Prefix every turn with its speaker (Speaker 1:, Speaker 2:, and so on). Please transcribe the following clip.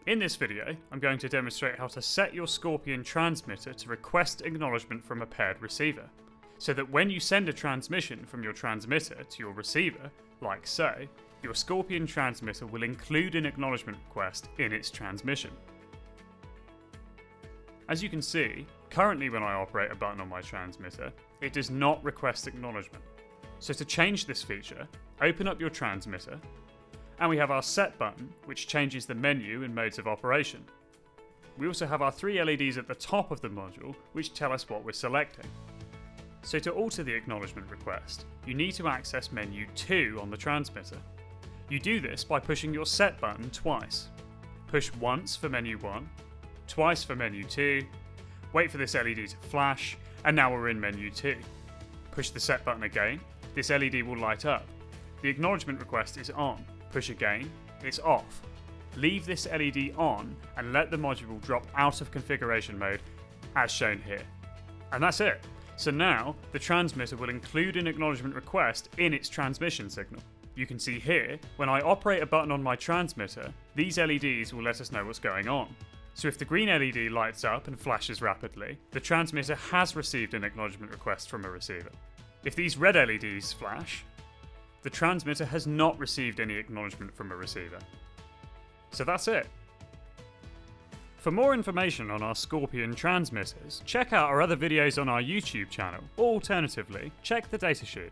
Speaker 1: In this video, I'm going to demonstrate how to set your Scorpion transmitter to request acknowledgement from a paired receiver, so that when you send a transmission from your transmitter to your receiver, like so, your Scorpion transmitter will include an acknowledgement request in its transmission. As you can see, currently when I operate a button on my transmitter, it does not request acknowledgement. So to change this feature, open up your transmitter, and we have our set button, which changes the menu and modes of operation. We also have our 3 LEDs at the top of the module, which tell us what we're selecting. So to alter the acknowledgement request, you need to access menu 2 on the transmitter. You do this by pushing your set button twice. Push once for menu 1, twice for menu 2, wait for this LED to flash, and now we're in menu 2. Push the set button again, this LED will light up. The acknowledgement request is on. Push again, it's off. Leave this LED on and let the module drop out of configuration mode as shown here. And that's it. So now the transmitter will include an acknowledgement request in its transmission signal. You can see here, when I operate a button on my transmitter, these LEDs will let us know what's going on. So if the green LED lights up and flashes rapidly, the transmitter has received an acknowledgement request from a receiver. If these red LEDs flash, the transmitter has not received any acknowledgement from a receiver. So that's it. For more information on our Scorpion transmitters, check out our other videos on our YouTube channel, or alternatively, check the datasheet.